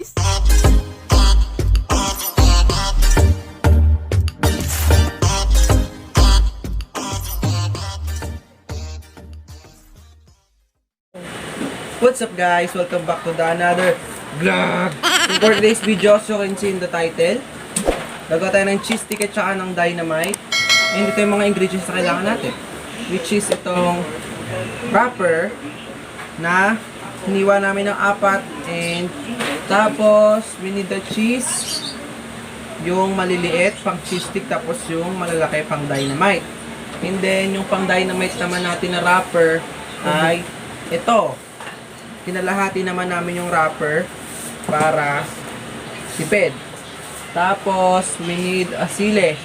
What's up guys? Welcome back to another vlog. For today's video, as you can see in the title, gagawa tayo ng cheese stick at saka ng dynamite. And ito yung mga ingredients na kailangan natin, which is itong wrapper na hiniwa namin ng 4. And tapos we need the cheese, yung maliliit pang cheese stick, tapos yung malalaki pang dynamite. And then yung pang dynamite naman natin na wrapper ay ito. Kinalahati naman namin yung wrapper para tipid. Tapos, we need a sili.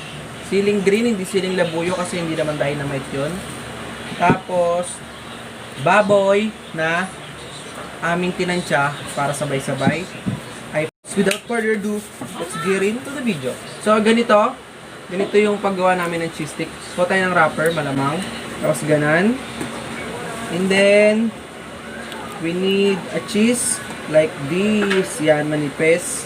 Siling green, hindi siling labuyo kasi hindi naman dynamite yun. Tapos, baboy na aming tinansya para sabay-sabay. Without further ado, let's get into the video. So, ganito yung paggawa namin ng cheese stick. So, tayo ng wrapper, malamang. Tapos, ganan. And then, we need a cheese like this. Yan, manipis.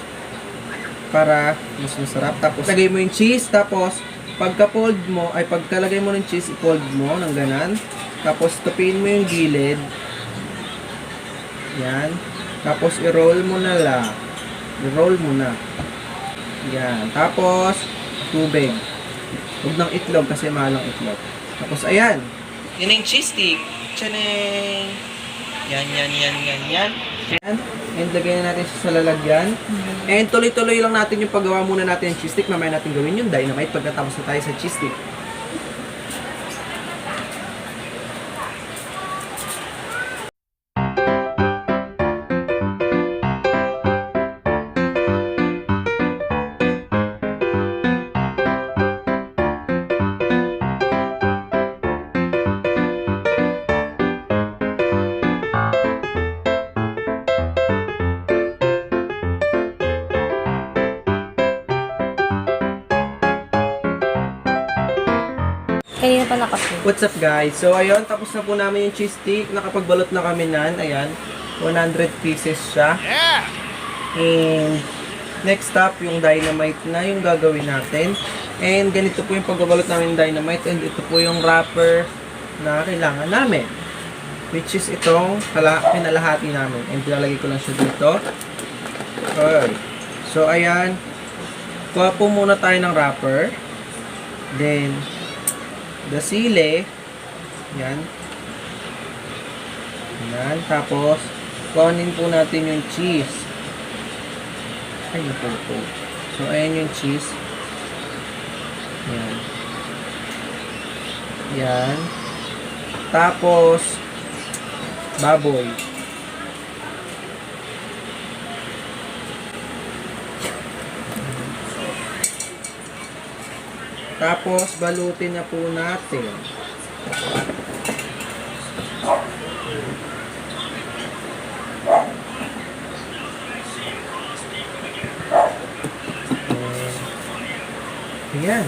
Para mas masarap. Tapos, lagay mo yung cheese. Tapos, pagka-fold mo, ay pagkalagay mo ng cheese, i-fold mo ng ganan. Tapos, tupiin mo yung gilid. Yan. Tapos, i-roll mo na lang. I-roll mo na. Yan. Tapos, tubig. Huwag ng itlog kasi mahal ang itlog. Tapos, ayan. Yan yung cheese stick. Tchaning! Yan. And lagay na natin siya sa lalagyan. And tuloy-tuloy lang natin yung paggawa muna natin ng cheese stick. Mamaya natin gawin yung dynamite pagkatapos na tayo sa cheese stick. Kanina pa nakapin. What's up guys? So ayun, tapos na po namin yung cheese stick. Nakapagbalot na kami nan. Ayan, 100 pieces siya. Yeah! And next stop, yung dynamite na yung gagawin natin. And ganito po yung pagbabalot namin ng dynamite. And ito po yung wrapper na kailangan namin, which is itong pinalahati namin. And lalagay ko lang siya dito. Okay. So ayan, kuha po muna tayo ng wrapper. Then the sili. Yan. Yan. Tapos, kuhanin po natin yung cheese. Ay, napupo. So, ayan yung cheese. Yan. Yan. Tapos, baboy. Tapos, balutin na po natin. Ayan.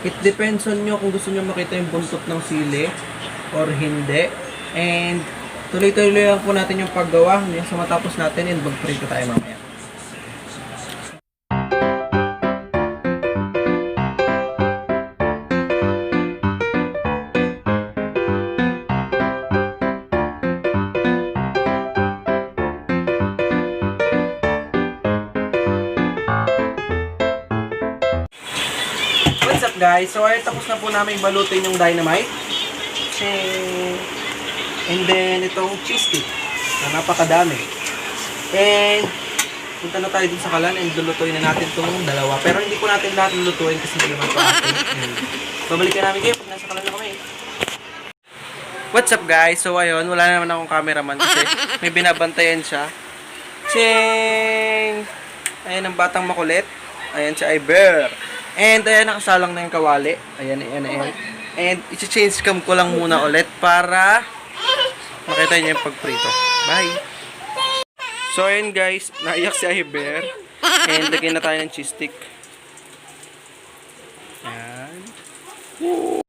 It depends on nyo kung gusto nyo makita yung buntot ng sili or hindi. And, tuloy-tuloy lang po natin yung paggawa hanggang sa matapos natin and mag-prito tayo mamaya. What's up guys? So ay tapos na po namin balutin yung dynamite. And then itong cheese stick na napakadami. And punta na tayo dun sa kalan and lulutuin na natin itong dalawa. Pero hindi po natin lahat lulutuin kasi hindi naman po atin. Babalikan namin kayo pag nasa kalan na kami. What's up guys? So ayun, wala naman akong cameraman kasi may binabantayan siya. Ching! Ayan ang batang makulit. Ayan si Iber. And ayan, nakasalang na yung kawali. Ayan. And i-change cam ko lang muna ulit para makita niyo yung pagprito. Bye! So ayan guys, naiyak si Iber. And lagyan na tayo ng cheese stick. Ayan. Woo!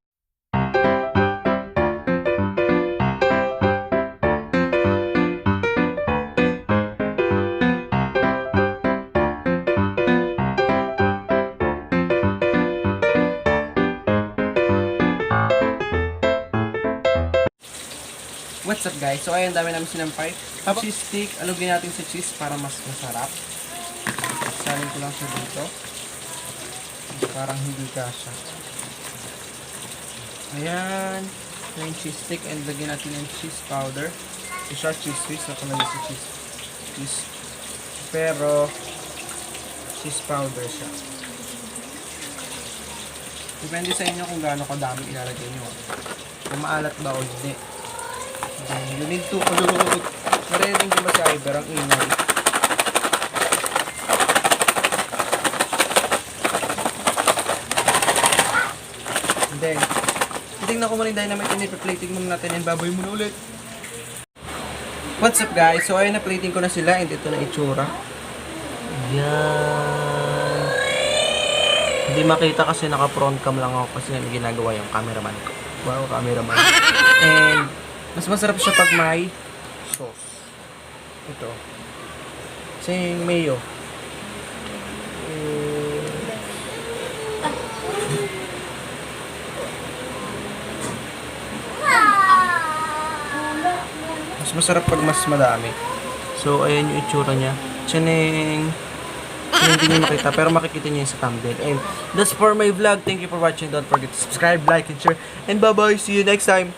What's up guys? So ayun, dami namin sinampay. Cheese stick, alugin natin sa cheese para mas masarap. Salin ko lang siya dito. Parang hindi kasha. Ayan. Yung cheese stick and lagyan natin yung cheese powder. Ito siya, cheese whiz. Nakalagay sa cheese. Pero, cheese powder siya. Depende sa inyo kung gaano kadami ilalagay nyo. Kung maalat ba o hindi. Then, you need to marinig nyo ba si Iber ang ingay? And then, titignan ko muna yung dynamite and ipa-plating muna natin and baboy muna ulit. What's up guys? So ayun, na-plating ko na sila and ito na itsura. Yan. Hindi makita kasi naka-front cam lang ako kasi may ginagawa yung cameraman ko. Wow, cameraman. And mas masarap siya pag may sauce. Ito. Kasi yung mayo. Mas masarap pag mas madami. So, ayan yung itsura niya. Tsaneng! Hindi niyo makita, pero makikita niyo sa thumbnail. And that's for my vlog. Thank you for watching. Don't forget to subscribe, like, and share. And bye-bye. See you next time.